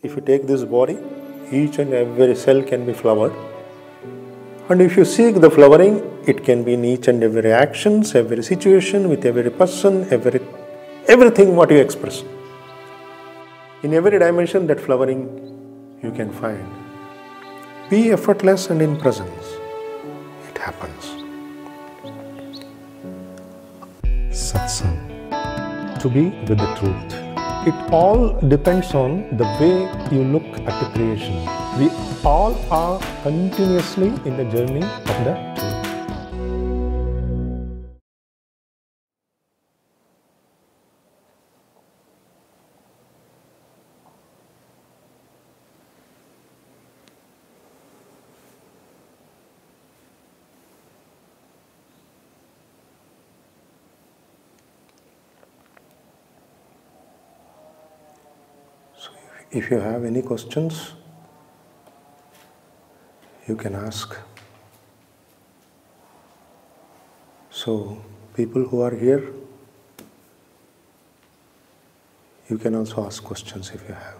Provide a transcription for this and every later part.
if you take this body, each and every cell can be flowered. And if you seek the flowering, it can be in each and every actions, every situation, with every person, everything what you express. In every dimension, that flowering you can find. Be effortless and in presence. It happens. Satsang. To be with the truth. It all depends on the way you look at the creation. We all are continuously in the journey of the truth. If you have any questions, you can ask. So, people who are here, you can also ask questions if you have.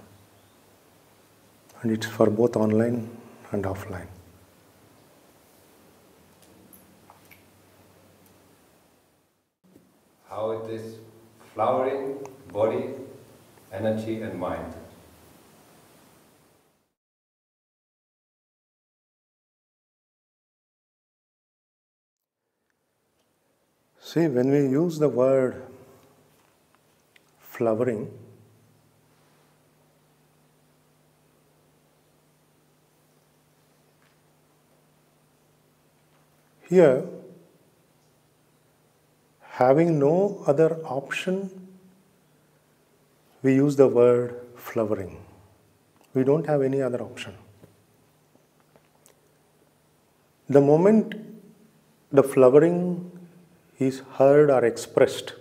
And it's for both online and offline. How it is flowering body, energy and mind. See, when we use the word flowering, here, having no other option, we use the word flowering. We don't have any other option. The moment the flowering is heard or expressed,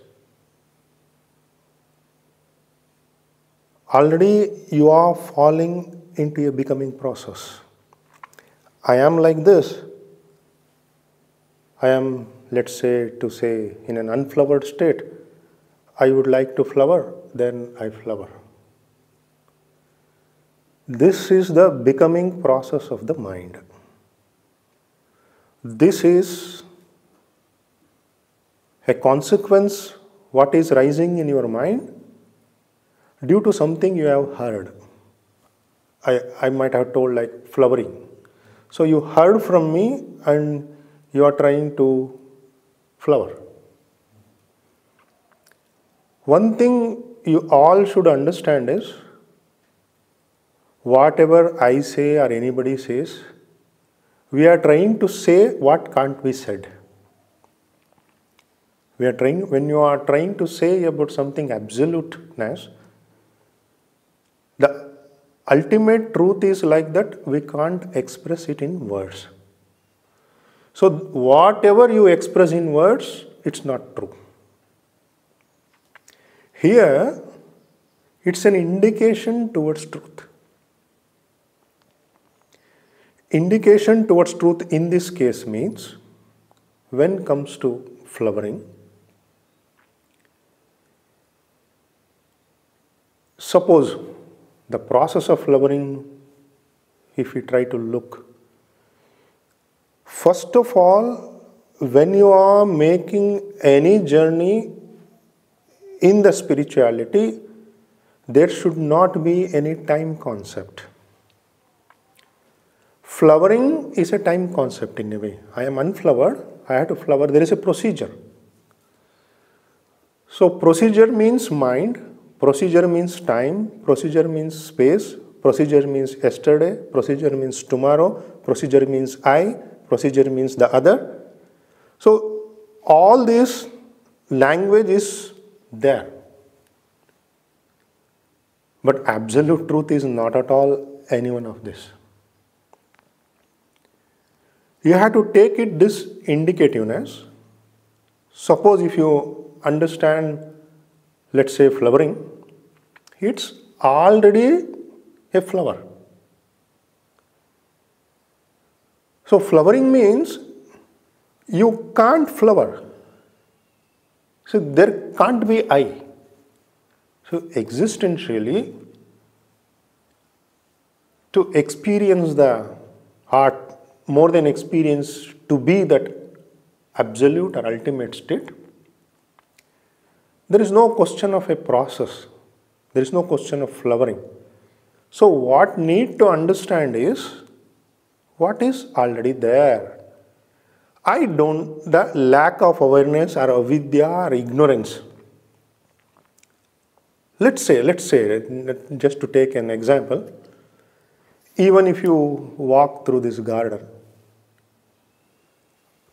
already you are falling into a becoming process. I am like this. I am, let's say, in an unflowered state. I would like to flower, then I flower. This is the becoming process of the mind. This is a consequence, what is rising in your mind due to something you have heard. I might have told like flowering. So you heard from me and you are trying to flower. One thing you all should understand is, whatever I say or anybody says, we are trying to say what can't be said. When you are trying to say about something absoluteness, the ultimate truth is like that we can't express it in words. So whatever you express in words, it's not true. Here, it's an indication towards truth. Indication towards truth in this case means, when it comes to flowering, suppose the process of flowering, if we try to look, first of all, when you are making any journey in the spirituality, there should not be any time concept. Flowering is a time concept in a way. I am unflowered, I have to flower, there is a procedure. So procedure means mind, procedure means time, procedure means space, procedure means yesterday, procedure means tomorrow, procedure means I, procedure means the other. So all this language is there. But absolute truth is not at all any one of this. You have to take it this indicativeness. Suppose if you understand, let's say flowering, it's already a flower. So flowering means you can't flower. So there can't be I. So existentially, to experience the art, more than experience, to be that absolute or ultimate state, there is no question of a process. There is no question of flowering. So what need to understand is what is already there. The lack of awareness or avidya or ignorance. Let's say, just to take an example, even if you walk through this garden,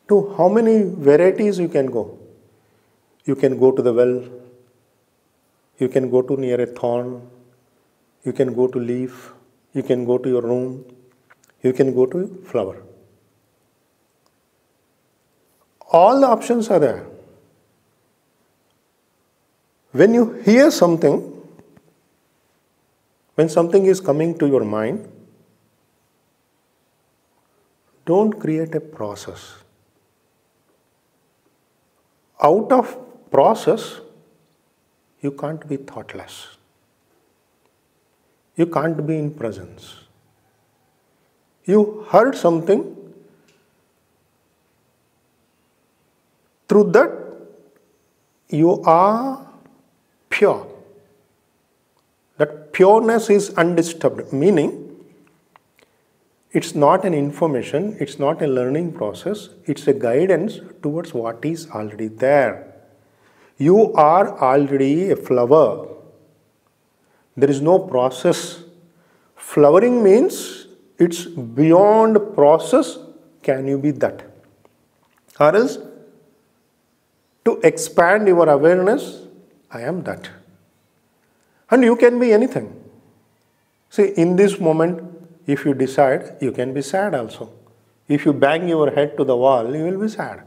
to how many varieties you can go? You can go to the well, you can go to near a thorn, you can go to leaf, you can go to your room, you can go to flower. All the options are there. When you hear something, when something is coming to your mind, don't create a process. Out of process, you can't be thoughtless. You can't be in presence. You heard something, through that you are pure. That pureness is undisturbed, meaning it's not an information, it's not a learning process, it's a guidance towards what is already there. You are already a flower. There is no process. Flowering means it's beyond process. Can you be that? Or else, to expand your awareness, I am that. And you can be anything. See, in this moment, if you decide, you can be sad also. If you bang your head to the wall, you will be sad.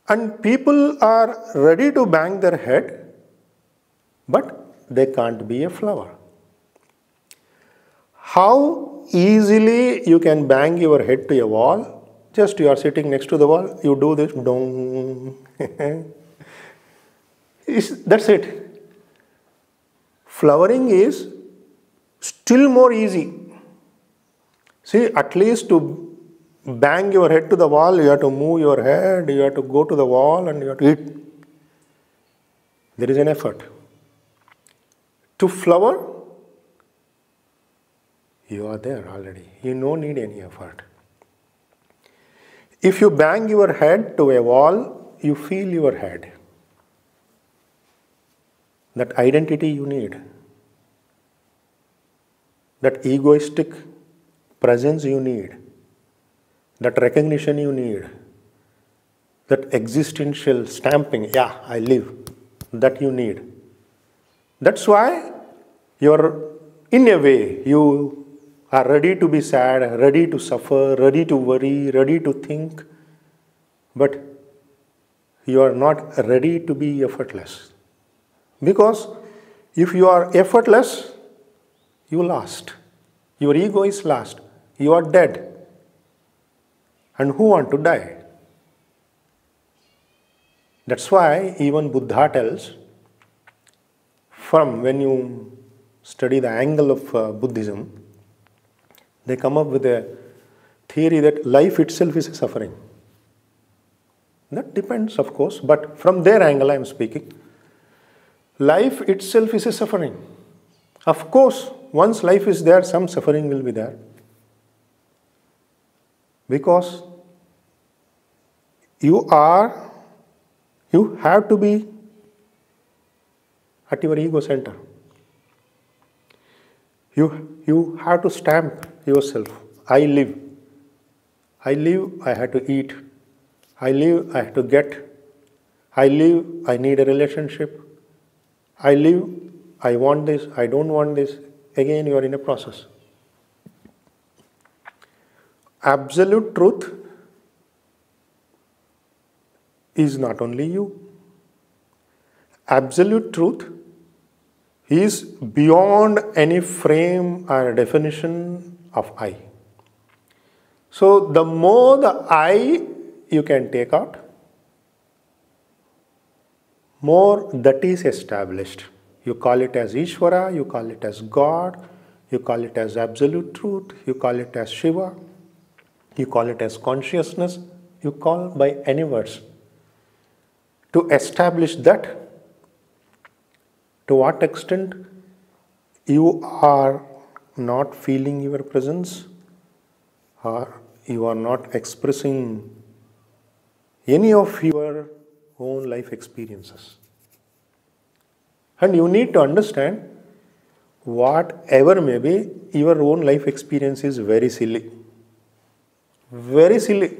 And people are ready to bang their head, but they can't be a flower. How easily you can bang your head to a wall? Just you are sitting next to the wall, you do this, dong. That's it. Flowering is still more easy. See, at least to bang your head to the wall, you have to move your head, you have to go to the wall and you have to eat. There is an effort. To flower, you are there already. You don't need any effort. If you bang your head to a wall, you feel your head. That identity you need. That egoistic presence you need. That recognition you need. That existential stamping, yeah, I live. That you need. That's why you're, in a way, you are ready to be sad, ready to suffer, ready to worry, ready to think, but you are not ready to be effortless. Because if you are effortless, you lost. Your ego is lost. You are dead. And who want to die? That's why even Buddha tells, from when you study the angle of Buddhism, they come up with a theory that life itself is a suffering. That depends, of course, but from their angle I am speaking. Life itself is a suffering. Of course, once life is there, some suffering will be there. Because you have to be at your ego center. You have to stamp yourself. I live. I live, I have to eat. I live, I have to get. I live, I need a relationship. I live, I want this, I don't want this. Again, you are in a process. Absolute truth is not only you. Absolute truth is beyond any frame or definition of I. So the more the I you can take out, more that is established. You call it as Ishvara, you call it as God, you call it as absolute truth, you call it as Shiva, you call it as consciousness, you call by any words. To establish that, to what extent you are not feeling your presence, or you are not expressing any of your own life experiences. And you need to understand, whatever may be, your own life experience is very silly. Very silly.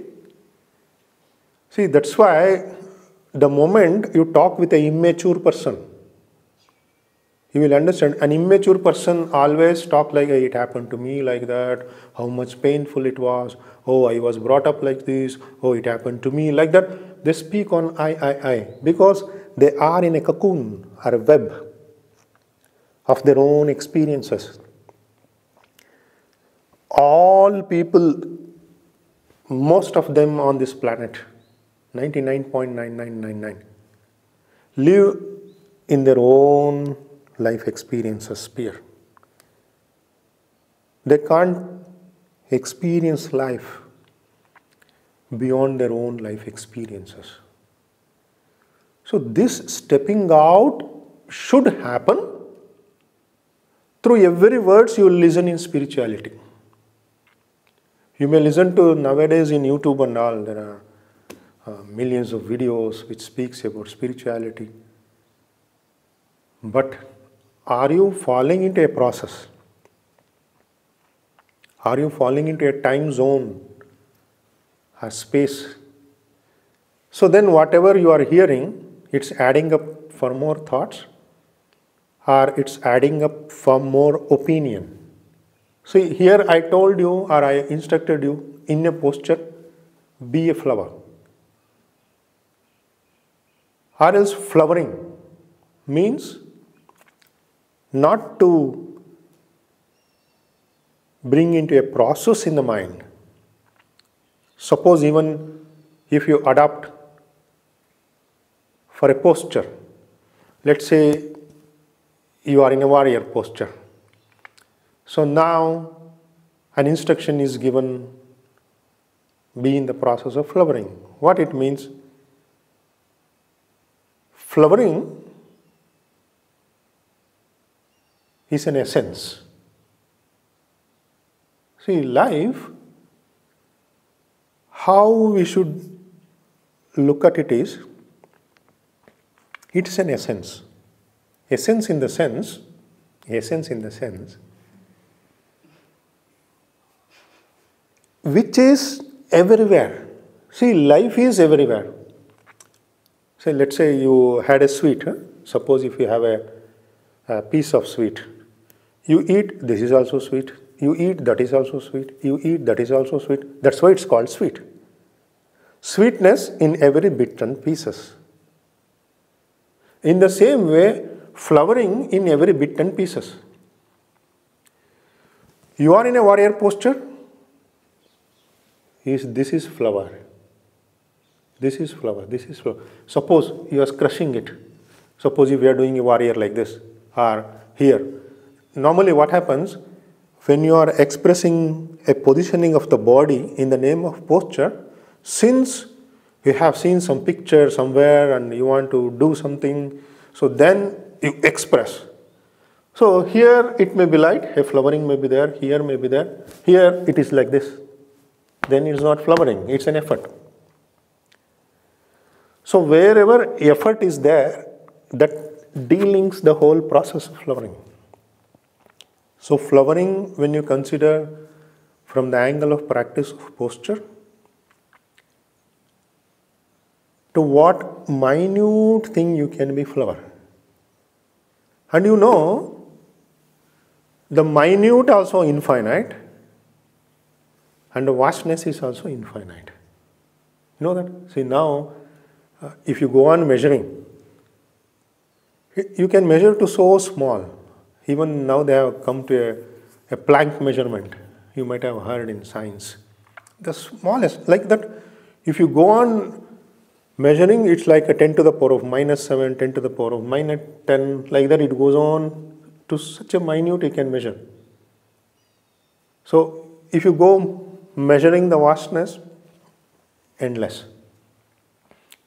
See, that's why the moment you talk with an immature person, you will understand. An immature person always talk like, it happened to me like that, how much painful it was, oh, I was brought up like this, oh, it happened to me like that. They speak on I, because they are in a cocoon or a web of their own experiences. All people, most of them on this planet, 99.9999, live in their own life experiences sphere. They can't experience life beyond their own life experiences. So this stepping out should happen through every words you listen in spirituality. You may listen to nowadays in YouTube and all, there are millions of videos which speaks about spirituality. But are you falling into a process? Are you falling into a time zone, a space? So then whatever you are hearing, it's adding up for more thoughts, or it's adding up for more opinion. See, here I told you, or I instructed you, in a posture, be a flower. Or else flowering means not to bring into a process in the mind. Suppose even if you adopt for a posture, let's say you are in a warrior posture. So now an instruction is given, be in the process of flowering. What it means? Flowering is an essence. See, life, how we should look at it is, it's an essence. Essence in the sense, which is everywhere. See, life is everywhere. So let's say you had a sweet. Suppose if you have a piece of sweet, you eat, this is also sweet. You eat, that is also sweet. You eat, that is also sweet. That's why it's called sweet. Sweetness in every bit and pieces. In the same way, flowering in every bit and pieces. You are in a warrior posture. This is flower. This is flower. This is flower. Suppose you are crushing it. Suppose if you are doing a warrior like this, or here. Normally what happens, when you are expressing a positioning of the body in the name of posture, since you have seen some picture somewhere and you want to do something, so then you express. So here it may be light, a flowering may be there, here may be there, here it is like this. Then it is not flowering, it's an effort. So wherever effort is there, that delinks the whole process of flowering. So flowering, when you consider from the angle of practice of posture, to what minute thing you can be flower. And you know, the minute also infinite, and the vastness is also infinite. You know that? See now, if you go on measuring, you can measure to so small. Even now they have come to a Planck measurement. You might have heard in science. The smallest, like that, if you go on measuring, it's like a 10 to the power of -7, 10 to the power of -10, like that it goes on to such a minute you can measure. So if you go measuring the vastness, endless.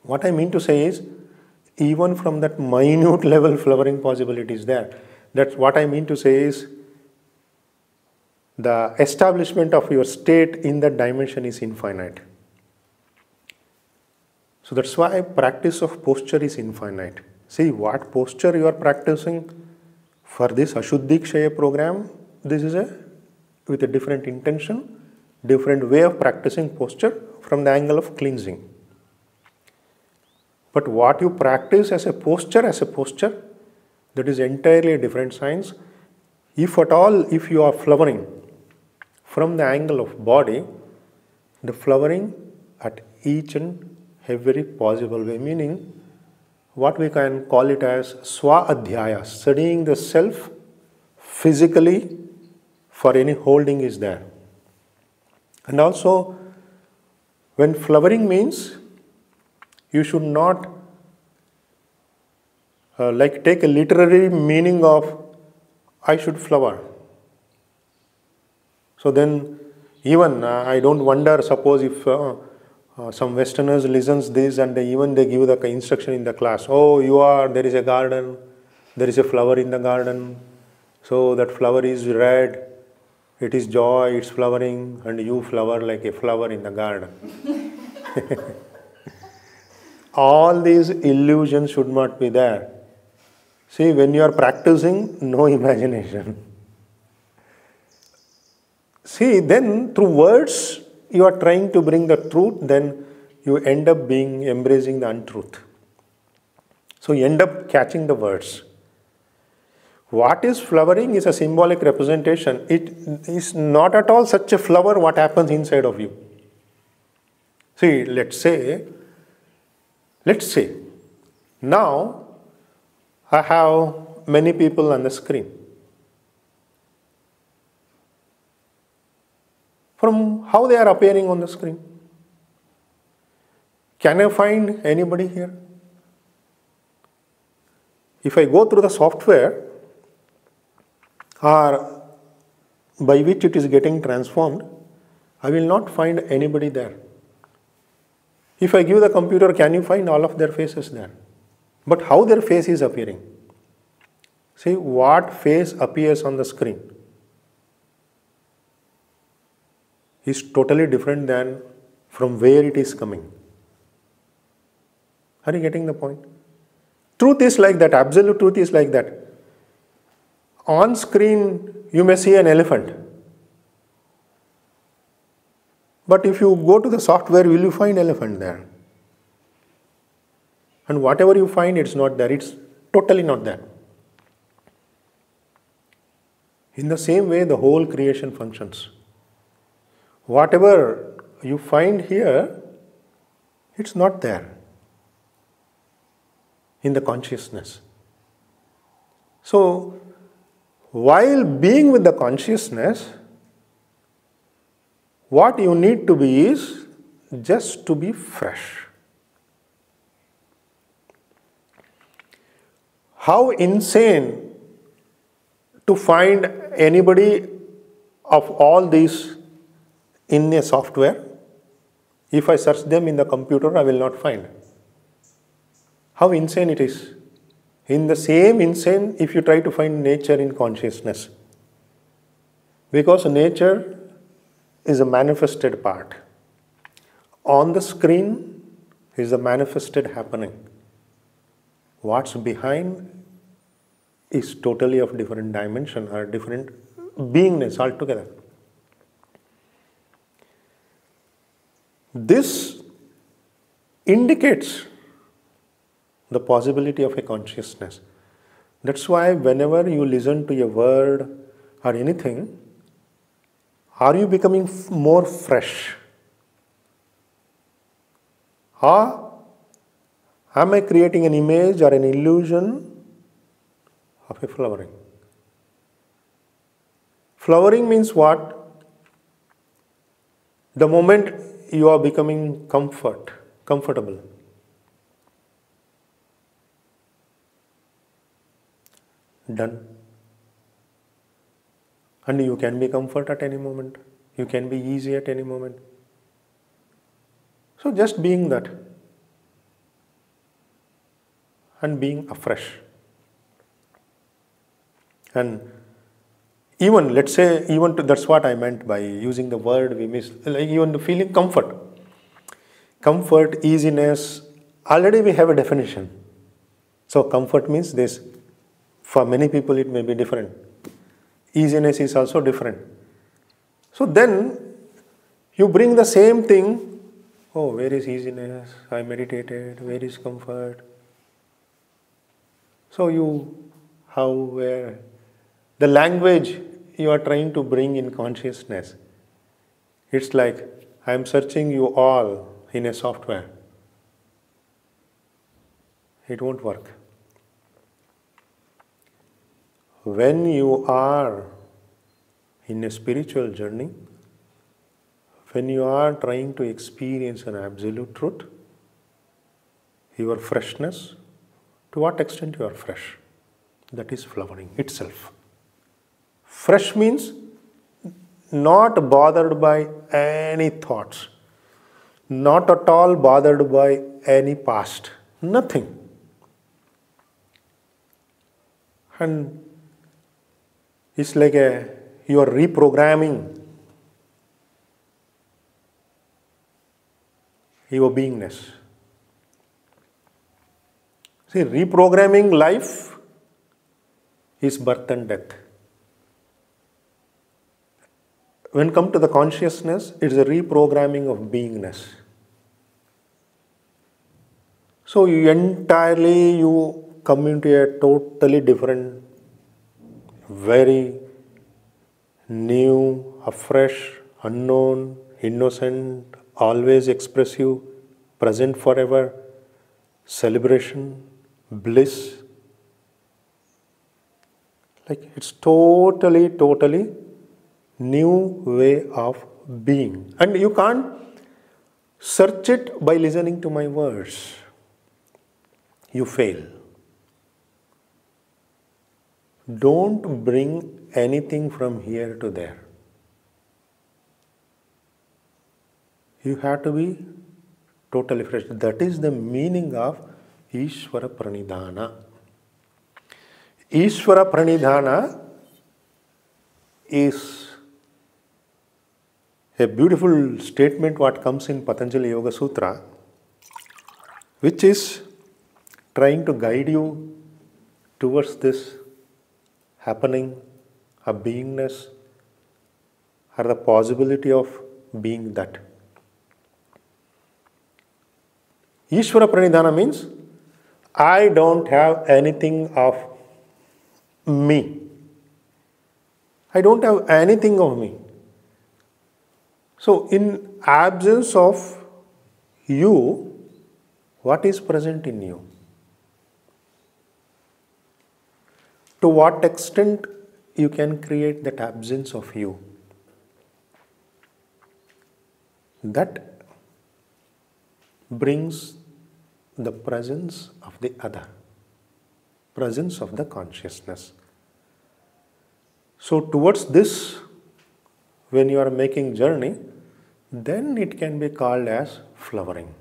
What I mean to say is, even from that minute level flowering possibility is there. That's what I mean to say is, the establishment of your state in that dimension is infinite. So that's why practice of posture is infinite. See what posture you are practicing for this Ashuddhi Kshaya program. This is with a different intention, different way of practicing posture from the angle of cleansing. But what you practice as a posture, that is entirely a different science. If at all, if you are flowering from the angle of body, the flowering at each and every possible way, meaning what we can call it as swa-adhyaya, studying the self physically for any holding is there. And also, when flowering means, you should not like take a literary meaning of I should flower. So then even I don't wonder, suppose if some Westerners listens this and they give the instruction in the class, oh, there is a garden, there is a flower in the garden, so that flower is red, it is joy, it's flowering, and you flower like a flower in the garden. All these illusions should not be there. See, when you are practicing, no imagination. See, then through words, you are trying to bring the truth, then you end up embracing the untruth. So you end up catching the words. What is flowering is a symbolic representation. It is not at all such a flower what happens inside of you. See, let's say, now I have many people on the screen. From how they are appearing on the screen, can I find anybody here? If I go through the software or by which it is getting transformed, I will not find anybody there. If I give the computer, can you find all of their faces there? But how their face is appearing? See, what face appears on the screen is totally different than from where it is coming. Are you getting the point? Truth is like that, absolute truth is like that. On screen, you may see an elephant. But if you go to the software, will you find elephant there? And whatever you find, it's not there. It's totally not there. In the same way, the whole creation functions. Whatever you find here, it's not there in the consciousness. So, while being with the consciousness, what you need to be is just to be fresh. How insane to find anybody of all these in a software. If I search them in the computer, I will not find. How insane it is. In the same insane if you try to find nature in consciousness. Because nature is a manifested part. On the screen is a manifested happening. What's behind is totally of different dimension or different beingness altogether. This indicates the possibility of a consciousness. That's why whenever you listen to a word or anything, are you becoming more fresh? Or am I creating an image or an illusion of a flowering? Flowering means what? The moment you are becoming comfortable. Done. And you can be comfort at any moment. You can be easy at any moment. So just being that and being afresh. And even, let's say, that's what I meant by using the word we miss, like even feeling comfort. Comfort, easiness, already we have a definition. So comfort means this. For many people it may be different. Easiness is also different. So then you bring the same thing. Oh, where is easiness? I meditated. Where is comfort? So where? The language you are trying to bring in consciousness. It's like I am searching you all in a software. It won't work. When you are in a spiritual journey, when you are trying to experience an absolute truth, your freshness, to what extent you are fresh? That is flowering itself. Fresh means not bothered by any thoughts, not at all bothered by any past, nothing. And it's like you are reprogramming your beingness. See, reprogramming life is birth and death. When come to the consciousness, it is a reprogramming of beingness. So you come into a totally different, very new, afresh, unknown, innocent, always expressive, present forever, celebration, bliss. Like it's totally new way of being. And you can't search it by listening to my words. You fail. Don't bring anything from here to there. You have to be totally fresh. That is the meaning of Ishvara Pranidhana. Ishvara Pranidhana is a beautiful statement what comes in Patanjali Yoga Sutra, which is trying to guide you towards this happening, a beingness, or the possibility of being that. Ishvara Pranidhana means I don't have anything of me. I don't have anything of me. So in absence of you, what is present in you? To what extent you can create that absence of you? That brings the presence of the other, presence of the consciousness. So towards this, when you are making journey, then it can be called as flowering.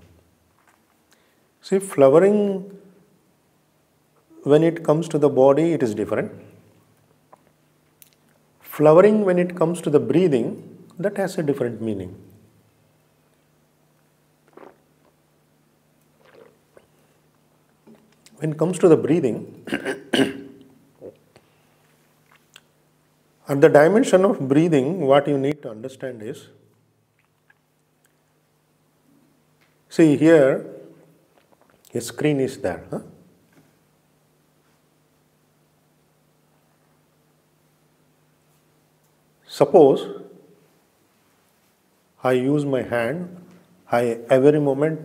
See, flowering, when it comes to the body, it is different. Flowering, when it comes to the breathing, that has a different meaning. When it comes to the breathing, at the dimension of breathing, what you need to understand is, see here, a screen is there. Huh? Suppose I use my hand, every moment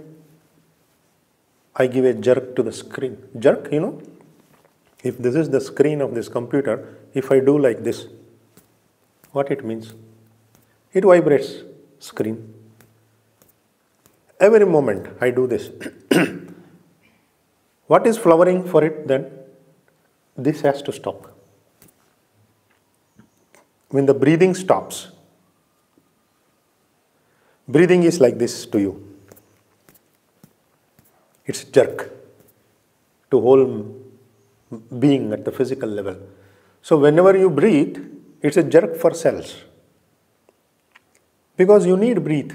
I give a jerk to the screen. Jerk, if this is the screen of this computer, if I do like this, what it means? It vibrates, screen. Every moment I do this. What is flowering for it then? This has to stop. when the breathing stops. Breathing is like this to you. It's jerk to whole being at the physical level. So whenever you breathe, it's a jerk for cells. Because you need breathe.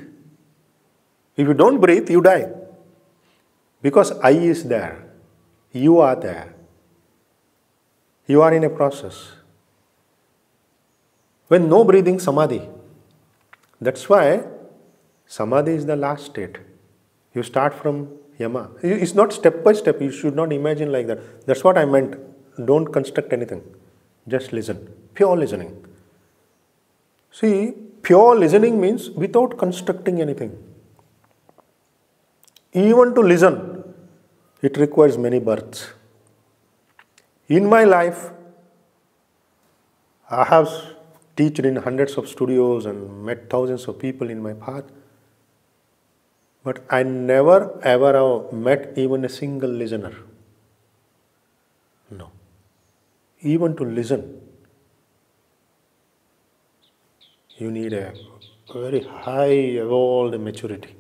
If you don't breathe, you die. Because I is there. You are there. You are in a process. When no breathing, samadhi. That's why samadhi is the last state. You start from yama. It's not step by step. You should not imagine like that. That's what I meant. Don't construct anything. Just listen. Pure listening. See, pure listening means without constructing anything. Even to listen, it requires many births. In my life, I have taught in hundreds of studios and met thousands of people in my path. But I never ever have met even a single listener. No. Even to listen, you need a very high evolved maturity.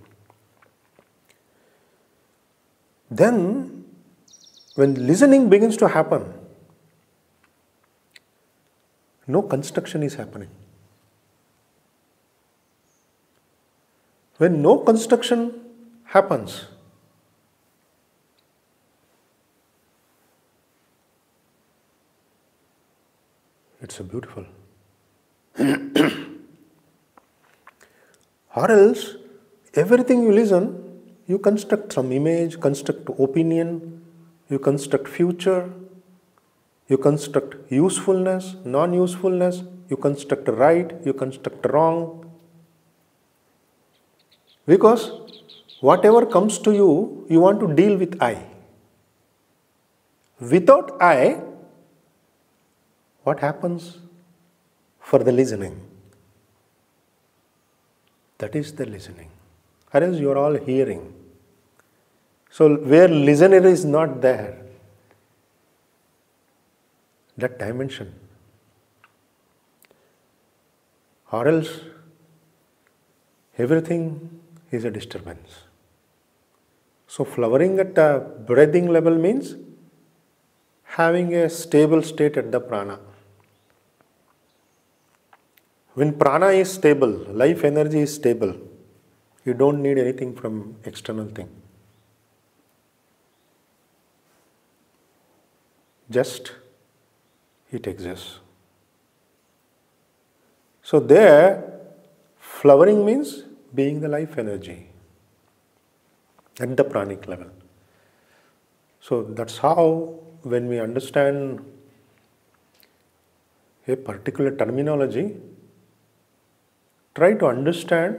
Then, when listening begins to happen, no construction is happening. When no construction happens, it's a beautiful. Or else, everything you listen, you construct some image, construct opinion, you construct future, you construct usefulness, non-usefulness, you construct right, you construct wrong. Because whatever comes to you, you want to deal with I. Without I, what happens for the listening? That is the listening. Or else you are all hearing. So where listener is not there, that dimension. Or else everything is a disturbance. So flowering at a breathing level means having a stable state at the prana. When prana is stable, life energy is stable, you don't need anything from external thing. Just it exists. So there, flowering means being the life energy at the pranic level. So that's how when we understand a particular terminology, try to understand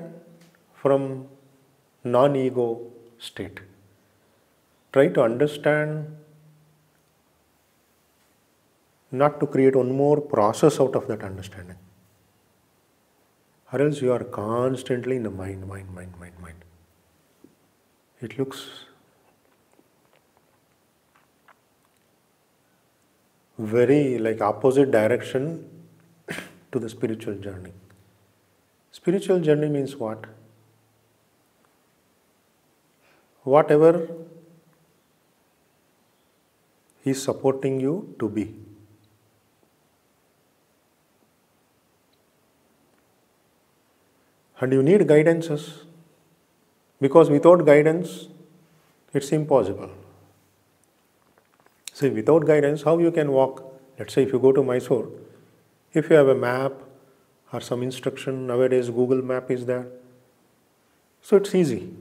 from non-ego state. Try to understand not to create one more process out of that understanding. Or else you are constantly in the mind. It looks very like opposite direction to the spiritual journey. Spiritual journey means what? Whatever is supporting you to be. And you need guidances, because without guidance, it's impossible. See, without guidance, how you can walk? Let's say if you go to Mysore, if you have a map or some instruction, nowadays Google Map is there. So it's easy.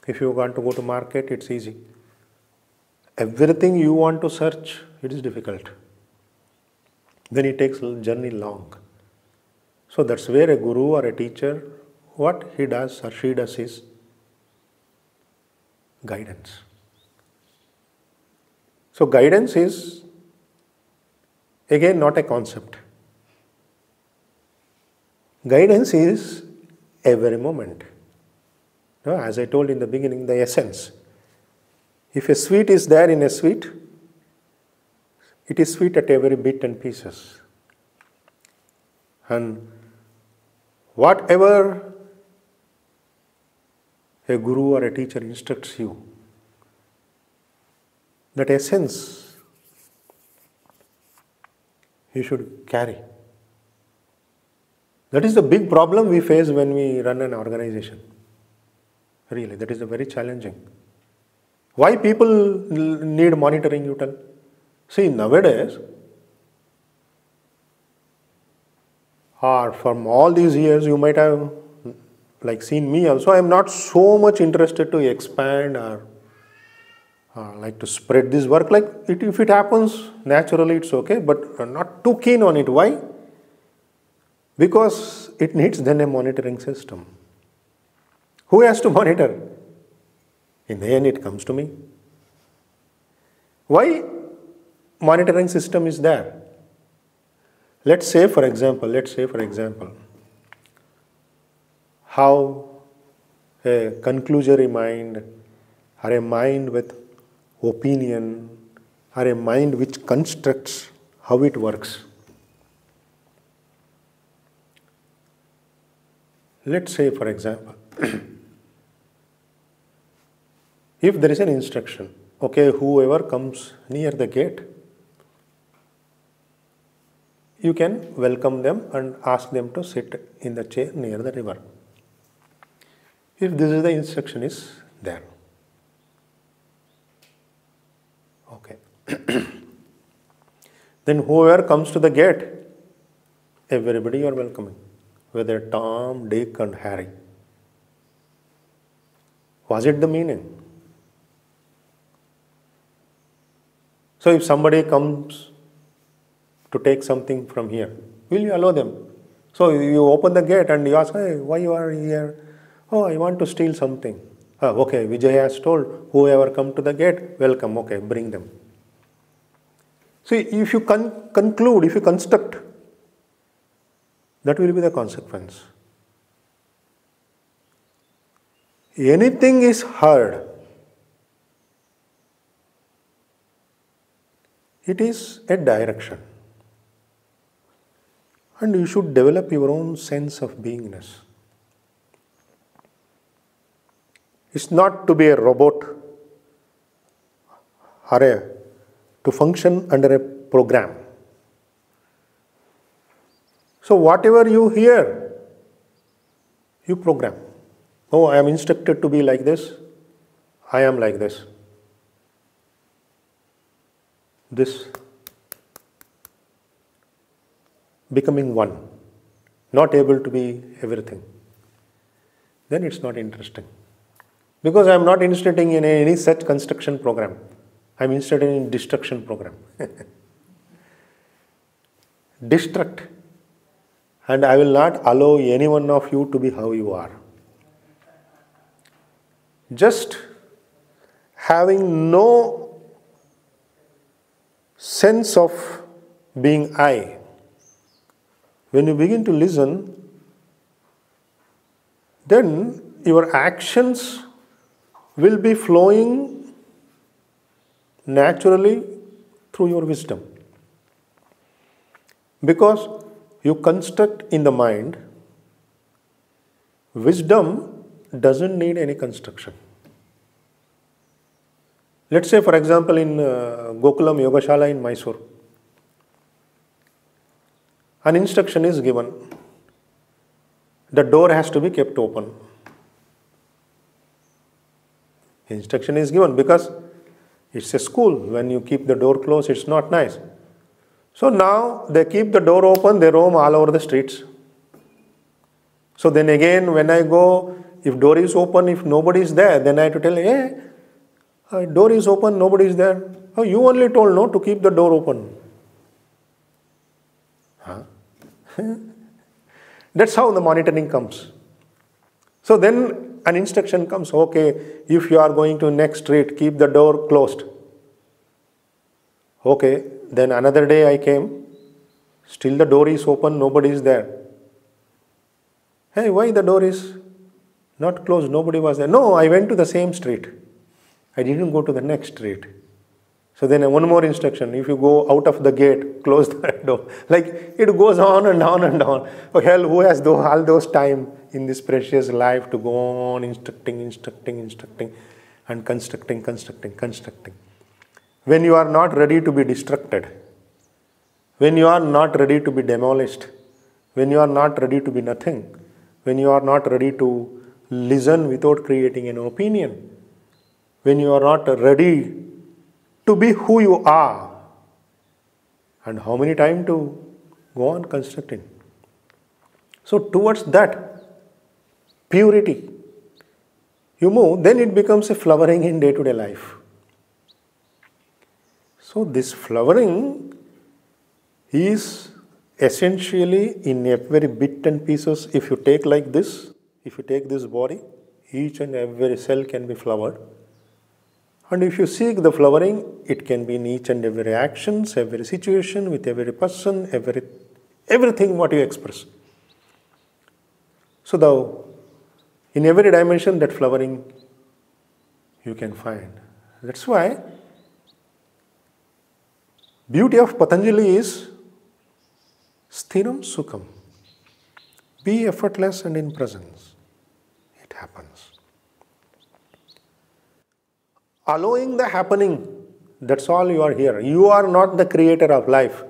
If you want to go to market, it's easy. Everything you want to search, it is difficult. Then it takes journey long. So that's where a guru or a teacher, what he does or she does is guidance. So guidance is again not a concept. Guidance is every moment. No, as I told in the beginning, the essence. If a sweet is there in a sweet, it is sweet at every bit and pieces. And whatever a guru or a teacher instructs you, that essence you should carry. That is the big problem we face when we run an organization. Really, that is very challenging. Why people need monitoring, you tell? See, nowadays, or from all these years, you might have seen me also, I am not so much interested to expand or like to spread this work. If it happens naturally, it's okay, but I'm not too keen on it. Why? Because it needs then a monitoring system. Who has to monitor? In the end, it comes to me. Why monitoring system is there? Let's say for example, how a conclusory mind or a mind with opinion or a mind which constructs how it works. Let's say for example, if there is an instruction, okay, whoever comes near the gate, you can welcome them and ask them to sit in the chair near the river. If this is the instruction is there. Okay. Then whoever comes to the gate, everybody you are welcoming. Whether Tom, Dick and Harry. Was it the meaning? So if somebody comes to take something from here, will you allow them? So you open the gate and you ask, hey, why you are here? Oh, I want to steal something. Okay, Vijay has told, whoever come to the gate, welcome, okay, bring them. See, if you conclude, if you construct, that will be the consequence. Anything is heard, it is a direction. And you should develop your own sense of beingness. It's not to be a robot or to function under a program. So whatever you hear, you program. Oh, I am instructed to be like this. I am like this. This becoming one, not able to be everything. Then it's not interesting. Because I am not interested in any such construction program. I am interested in destruction program. Destruct. And I will not allow any one of you to be how you are. Just having no sense of being I. When you begin to listen, then your actions will be flowing naturally through your wisdom. Because you construct in the mind, wisdom doesn't need any construction. Let's say, for example, in Gokulam Yogashala in Mysore, an instruction is given. The door has to be kept open. Instruction is given because it's a school. When you keep the door closed, it's not nice. So now they keep the door open, they roam all over the streets. So then again, when I go, if door is open, if nobody is there, then I have to tell, hey, door is open, nobody is there. Oh, you only told no to keep the door open. Huh? That's how the monitoring comes. So then an instruction comes, okay, if you are going to next street, keep the door closed. Okay, then another day I came, still the door is open, nobody is there. Hey, why the door is not closed, nobody was there? No, I went to the same street. I didn't go to the next street. So then one more instruction, if you go out of the gate, close the door. Like it goes on and on and on. Oh hell, who has all those time in this precious life to go on instructing and constructing. When you are not ready to be destructed, when you are not ready to be demolished, when you are not ready to be nothing, when you are not ready to listen without creating an opinion, when you are not ready to be who you are, and how many times to go on constructing. So towards that purity you move, then it becomes a flowering in day-to-day life. So this flowering is essentially in every bit and pieces. If you take like this, if you take this body, each and every cell can be flowered. And if you seek the flowering, it can be in each and every actions, every situation, with every person, everything what you express. So in every dimension that flowering you can find. That's why beauty of Patanjali is sthiram sukham. Be effortless and in presence. It happens. Allowing the happening, that's all you are here. You are not the creator of life.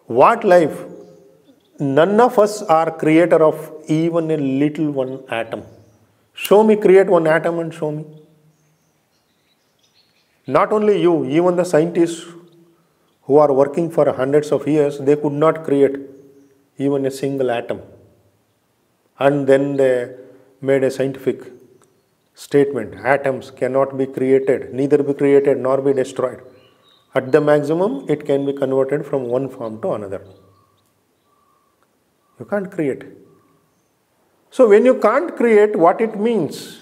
What life? None of us are creator of even a little one atom. Show me, create one atom and show me. Not only you, even the scientists who are working for hundreds of years, they could not create even a single atom. And then they made a scientific statement, atoms cannot be created, neither be created nor be destroyed. At the maximum, it can be converted from one form to another. You can't create. So when you can't create, what it means?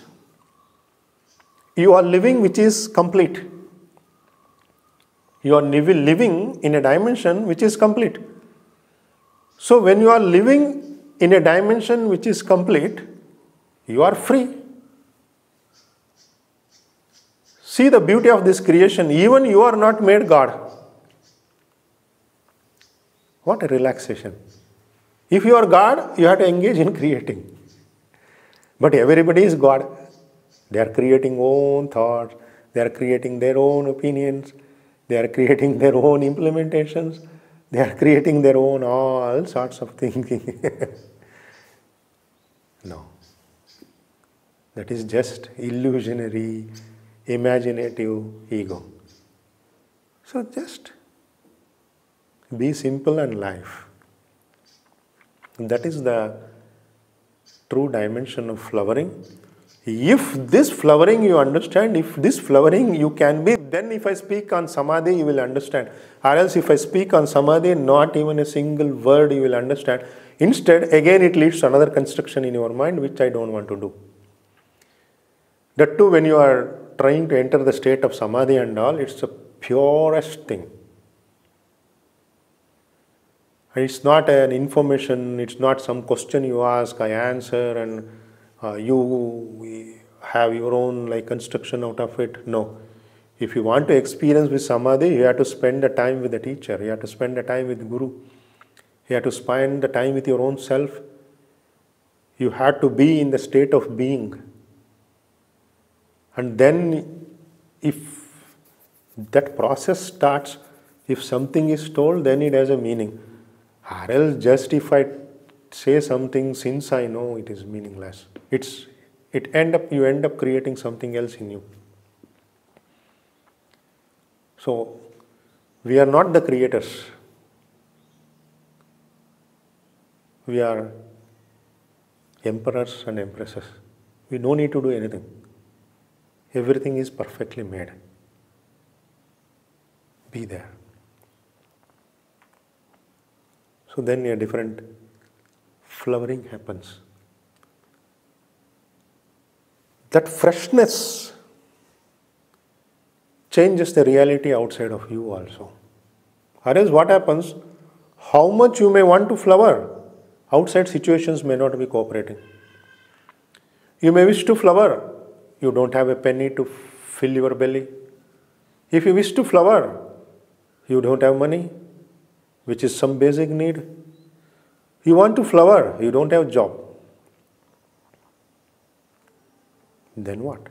You are living which is complete. You are living in a dimension which is complete. So when you are living in a dimension which is complete, you are free. See the beauty of this creation. Even you are not made God. What a relaxation. If you are God, you have to engage in creating. But everybody is God. They are creating own thoughts. They are creating their own opinions. They are creating their own implementations. They are creating their own all sorts of thinking. No. That is just illusionary, imaginative ego. So just be simple and life. That is the true dimension of flowering. If this flowering you understand, if this flowering you can be, then if I speak on samadhi, you will understand. Or else if I speak on samadhi, not even a single word you will understand. Instead, again it leads to another construction in your mind, which I don't want to do. That too, when you are trying to enter the state of samadhi and all, it's the purest thing. It's not an information, it's not some question you ask, I answer, and you have your own construction out of it. No. If you want to experience with samadhi, you have to spend the time with the teacher, you have to spend the time with the guru, you have to spend the time with your own self. You have to be in the state of being. And then if that process starts, if something is told, then it has a meaning. Or else just if I say something, since I know, it is meaningless. You end up creating something else in you. So we are not the creators. We are emperors and empresses. We don't need to do anything. Everything is perfectly made. Be there. So then a different flowering happens. That freshness changes the reality outside of you also. Or else what happens? How much you may want to flower, outside situations may not be cooperating. You may wish to flower, you don't have a penny to fill your belly. If you wish to flower, you don't have money, which is some basic need. You want to flower, you don't have job. Then what?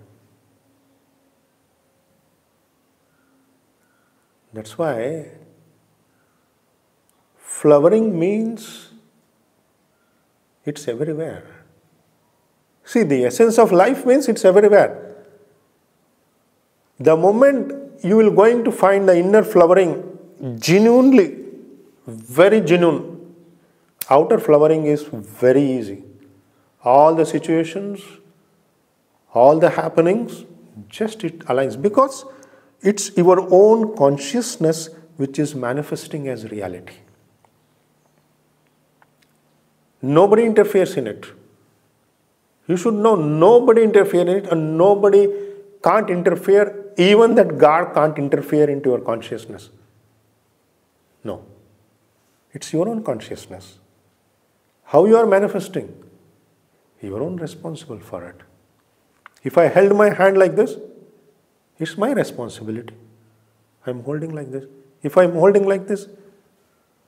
That's why flowering means it's everywhere. See, the essence of life means it's everywhere. The moment you will going to find the inner flowering genuinely, very genuine, outer flowering is very easy. All the situations, all the happenings, just it aligns because it's your own consciousness which is manifesting as reality. Nobody interferes in it. You should know nobody interferes in it and nobody can't interfere, even that God can't interfere into your consciousness. No. It's your own consciousness. How you are manifesting, your own responsible for it. If I held my hand like this, it's my responsibility. I'm holding like this. If I'm holding like this,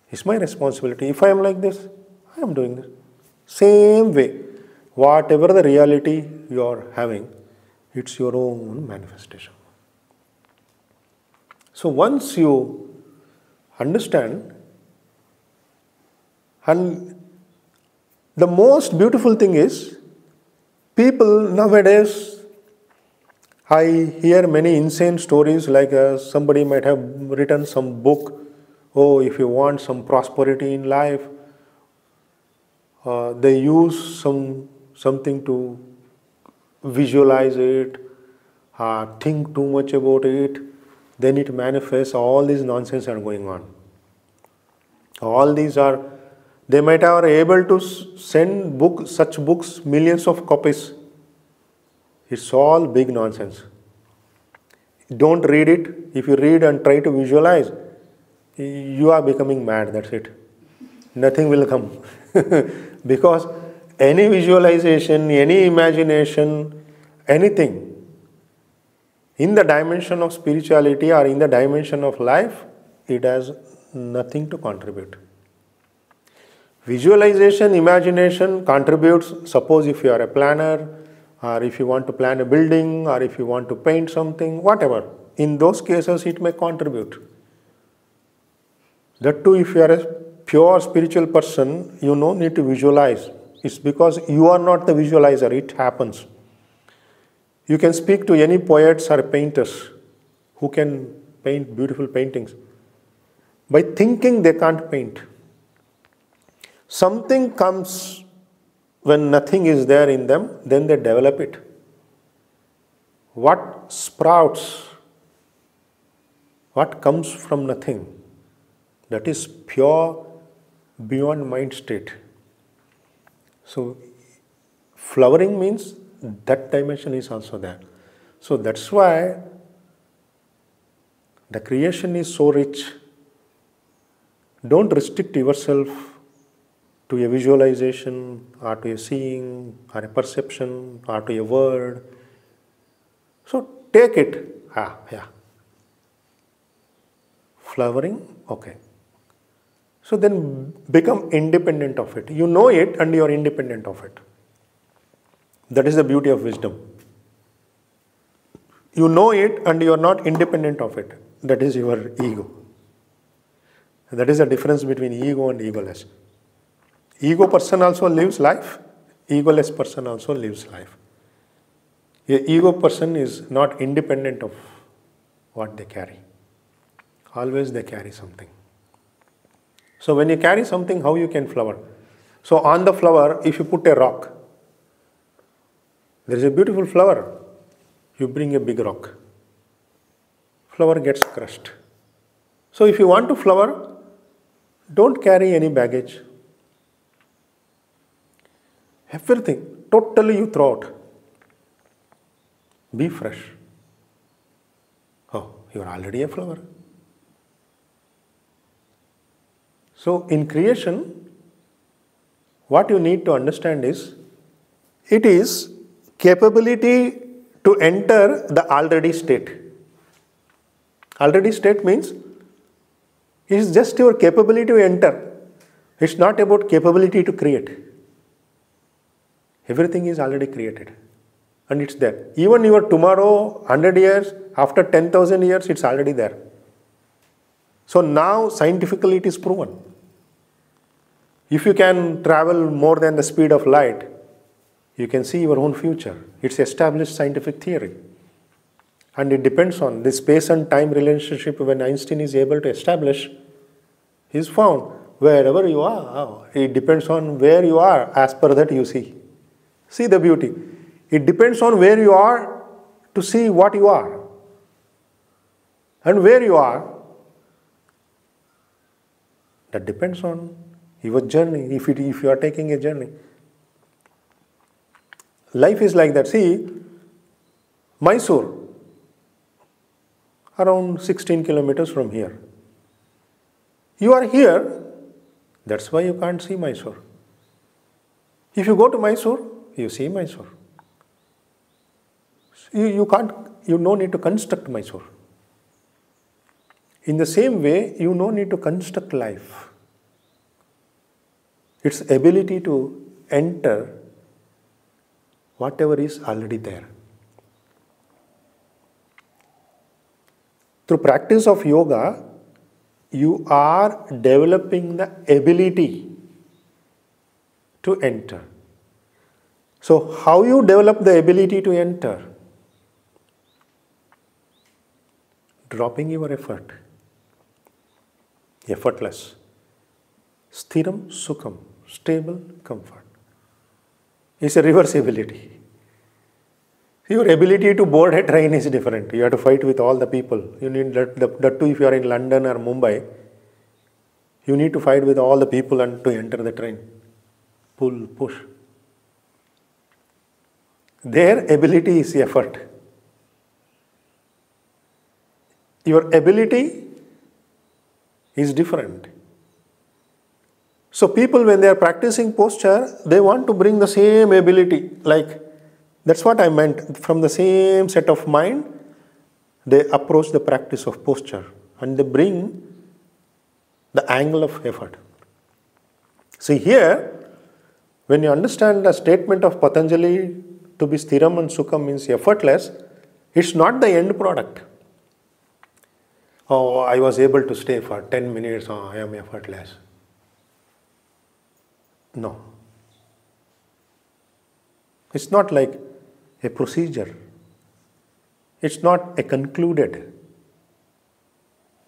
it's my responsibility. If I am like this, I am doing this. Same way, whatever the reality you are having, it's your own manifestation. So once you understand, and the most beautiful thing is, people nowadays, I hear many insane stories like somebody might have written some book, oh, if you want some prosperity in life, they use something to visualize it, think too much about it, then it manifests. All these nonsense are going on. All these are, they might are able to send such books, millions of copies. It's all big nonsense. Don't read it. If you read and try to visualize, you are becoming mad, that's it. Nothing will come. Because any visualization, any imagination, anything in the dimension of spirituality or in the dimension of life, it has nothing to contribute. Visualization, imagination contributes. Suppose if you are a planner, or if you want to plan a building, or if you want to paint something, whatever. In those cases, it may contribute. That too, if you are a pure spiritual person, you no need to visualize. It's because you are not the visualizer, it happens. You can speak to any poets or painters who can paint beautiful paintings. By thinking, they can't paint. Something comes when nothing is there in them, then they develop it. What sprouts, what comes from nothing, that is pure beyond mind state. So flowering means that dimension is also there. So that's why the creation is so rich. Don't restrict yourself to a visualization or to a seeing or a perception or to a word. So take it. Yeah. Flowering, okay. So then become independent of it. You know it and you are independent of it. That is the beauty of wisdom. You know it and you are not independent of it. That is your ego. That is the difference between ego and egoless. Ego person also lives life. Egoless person also lives life. A ego person is not independent of what they carry. Always they carry something. So when you carry something, how you can flower? So on the flower, if you put a rock, there is a beautiful flower. You bring a big rock. Flower gets crushed. So if you want to flower, don't carry any baggage. Everything, totally you throw out. Be fresh. Oh, you are already a flower. So in creation, what you need to understand is, it is capability to enter the already state. Already state means it's just your capability to enter. It's not about capability to create. Everything is already created and it's there. Even your tomorrow, 100 years, after 10,000 years, it's already there. So now scientifically it is proven. If you can travel more than the speed of light, you can see your own future. It's established scientific theory. And it depends on the space and time relationship. When Einstein is able to establish, he's found wherever you are, it depends on where you are, as per that you see. See the beauty. It depends on where you are to see what you are. And where you are, that depends on your journey, if you are taking a journey. Life is like that. See, Mysore, around 16 kilometers from here. You are here, that's why you can't see Mysore. If you go to Mysore, you see Mysore. You no need to construct Mysore. In the same way, you no need to construct life. Its ability to enter whatever is already there. Through practice of yoga, you are developing the ability to enter. So how you develop the ability to enter? Dropping your effort. Effortless. Sthiram sukham. Stable comfort. It's a reversibility. Your ability to board a train is different. You have to fight with all the people. You need that too if you are in London or Mumbai. You need to fight with all the people and to enter the train. Pull, push. Their ability is effort. Your ability is different. So people, when they are practicing posture, they want to bring the same ability. Like, that's what I meant. From the same set of mind, they approach the practice of posture and they bring the angle of effort. See here, when you understand the statement of Patanjali to be sthiram and sukham means effortless, it's not the end product. Oh, I was able to stay for 10 minutes, oh, I am effortless. No. It's not like a procedure. It's not a concluded.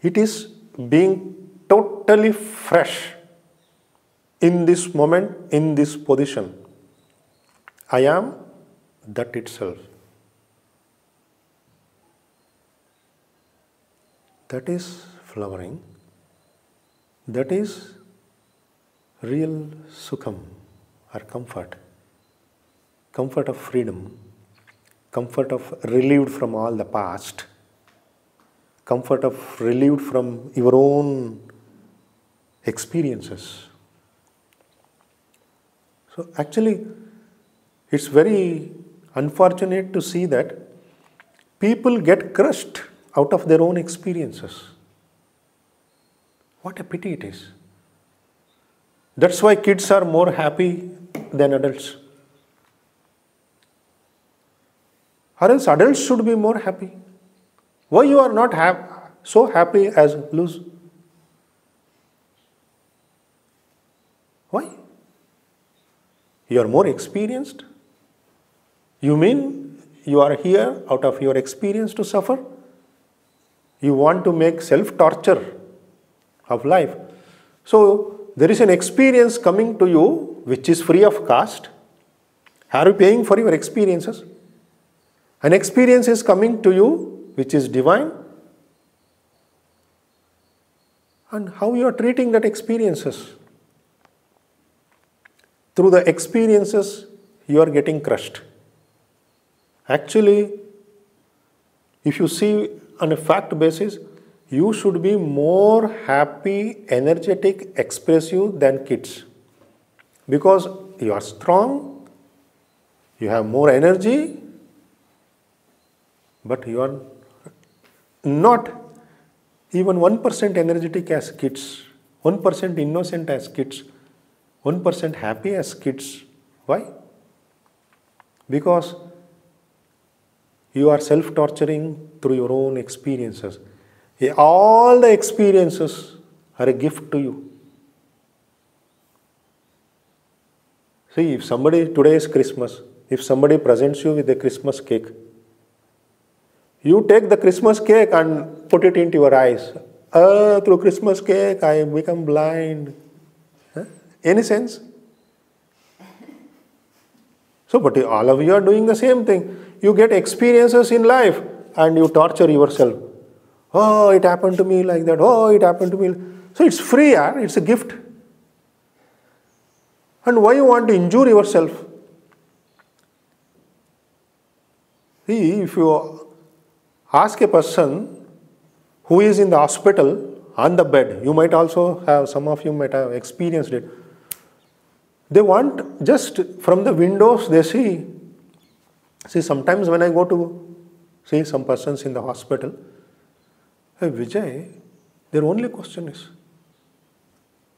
It is being totally fresh in this moment, in this position. I am that itself. That is flowering. That is real sukham or comfort. Comfort of freedom. Comfort of relieved from all the past. Comfort of relieved from your own experiences. So actually, it's very unfortunate to see that people get crushed out of their own experiences. What a pity it is. That's why kids are more happy than adults. Or else adults should be more happy. Why you are not so happy as loose? Why? You are more experienced? You mean you are here out of your experience to suffer? You want to make self-torture of life. So, there is an experience coming to you which is free of cost. Are you paying for your experiences? An experience is coming to you which is divine. And how you are treating that experiences? Through the experiences, you are getting crushed. Actually, if you see on a fact basis, you should be more happy, energetic, expressive than kids. Because you are strong, you have more energy, but you are not even 1% energetic as kids, 1% innocent as kids, 1% happy as kids. Why? Because you are self-torturing through your own experiences. All the experiences are a gift to you. See, if somebody, today is Christmas, if somebody presents you with a Christmas cake, you take the Christmas cake and put it into your eyes. Through Christmas cake, I become blind. Huh? Any sense? So, but all of you are doing the same thing. You get experiences in life and you torture yourself. Oh, it happened to me like that. Oh, it happened to me. So it's free, it's a gift. And why you want to injure yourself? See, if you ask a person who is in the hospital on the bed, you might also have, some of you might have experienced it. They want just from the windows they see. See, sometimes when I go to see some persons in the hospital, hey Vijay, their only question is,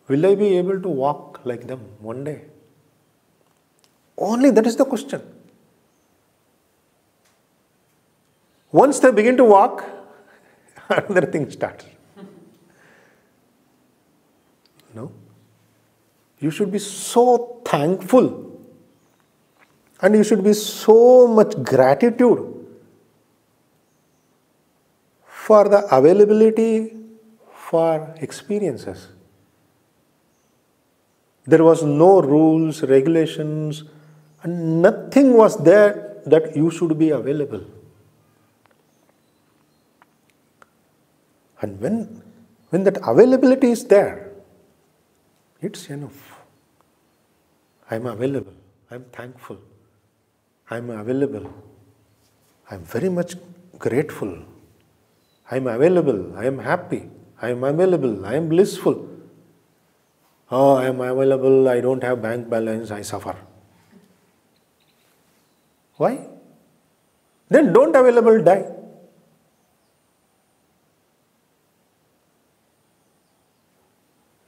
will I be able to walk like them one day? Only that is the question. Once they begin to walk, another thing starts. No? You should be so thankful and you should be so much gratitude for the availability for experiences. There was no rules, regulations, and nothing was there that you should be available. And when that availability is there, it's enough. I'm available. I'm thankful. I'm available. I'm very much grateful. I'm available. I am happy. I am available. I am blissful. Oh, I am available. I don't have bank balance. I suffer. Why? Then don't available, die.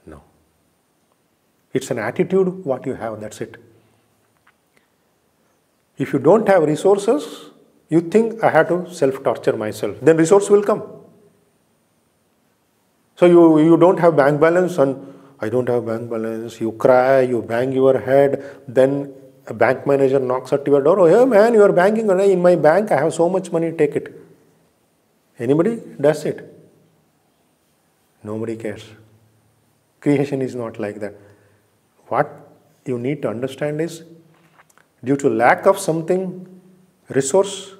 No. It's an attitude what you have, that's it. If you don't have resources, you think I have to self-torture myself. Then resource will come. So you don't have bank balance and I don't have bank balance. You cry, you bang your head. Then a bank manager knocks at your door. Oh, hey man, you are banking. In my bank, I have so much money, take it. Anybody does it? Nobody cares. Creation is not like that. What you need to understand is, due to lack of something, resource,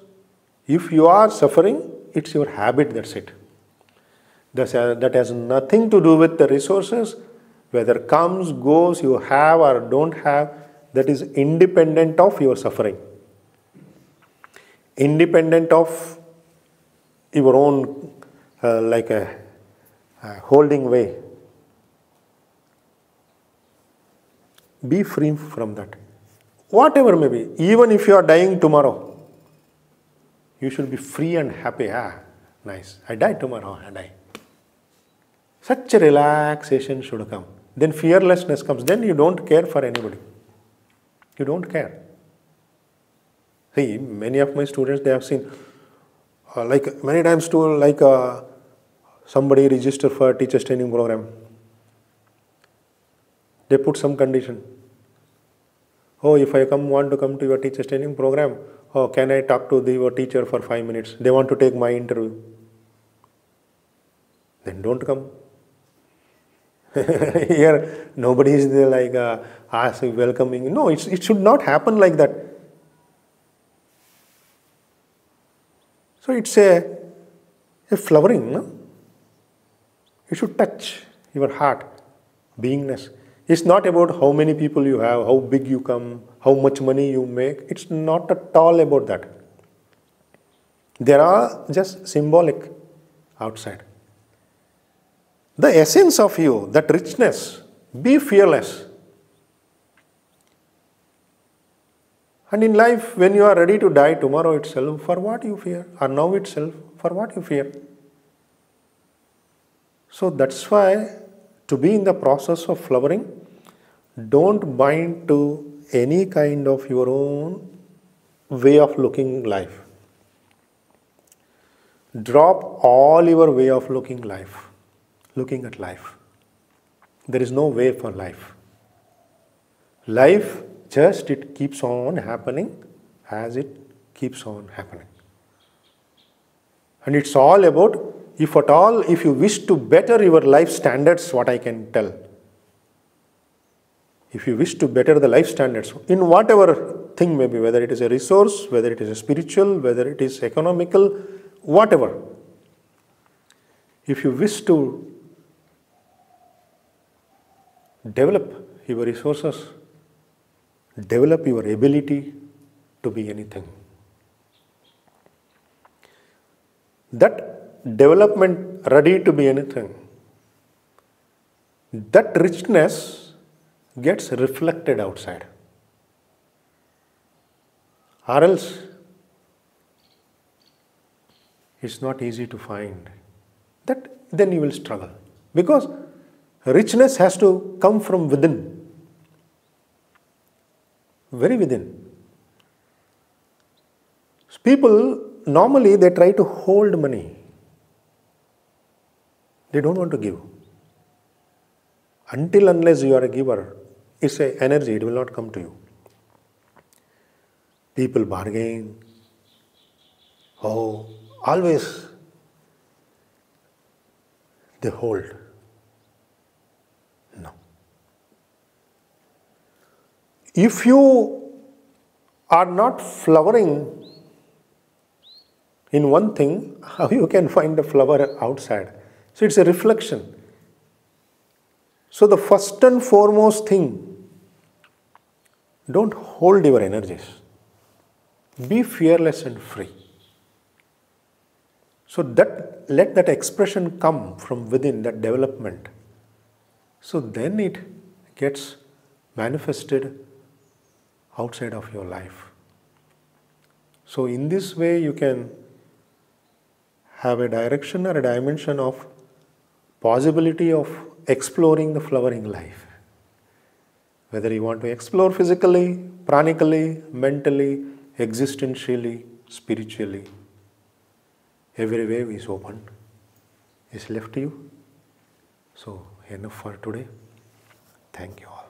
if you are suffering, it's your habit, that's it. That has nothing to do with the resources. Whether comes, goes, you have or don't have, that is independent of your suffering. Independent of your own like a holding way. Be free from that. Whatever may be, even if you are dying tomorrow, you should be free and happy. Nice. I die tomorrow, I die. Such a relaxation should come. Then fearlessness comes. Then you don't care for anybody. You don't care. See, many of my students, they have seen, like many times too, like somebody register for a teacher's training program. They put some condition. Oh, if I want to come to your teacher's training program, oh, can I talk to your teacher for 5 minutes? They want to take my interview. Then don't come. Here, nobody is there like asking, welcoming. No, it should not happen like that. So it's a flowering, no? You should touch your heart, beingness. It's not about how many people you have, how big you come, how much money you make. It's not at all about that. There are just symbolic outside. The essence of you, that richness, be fearless. And in life, when you are ready to die tomorrow itself, for what you fear? Or now itself, for what you fear? So that's why to be in the process of flowering, don't bind to any kind of your own way of looking life. Drop all your way of looking at life. There is no way for life. Life just it keeps on happening as it keeps on happening. And it's all about, if at all, if you wish to better your life standards, what I can tell. If you wish to better the life standards, in whatever thing may be, whether it is a resource, whether it is a spiritual, whether it is economical, whatever. If you wish to develop your resources, develop your ability to be anything. That development ready to be anything, that richness gets reflected outside. Or else, it's not easy to find. Then you will struggle. Because richness has to come from within. Very within. People, normally they try to hold money. They don't want to give. Until unless you are a giver, it's an energy, it will not come to you. People bargain. Always they hold. No. If you are not flowering in one thing, how you can find a flower outside? So it's a reflection. So the first and foremost thing, don't hold your energies. Be fearless and free. So let that expression come from within, that development. So then it gets manifested outside of your life. So in this way you can have a direction or a dimension of possibility of exploring the flowering life. Whether you want to explore physically, pranically, mentally, existentially, spiritually, every way is open, is left to you. So enough for today. Thank you all.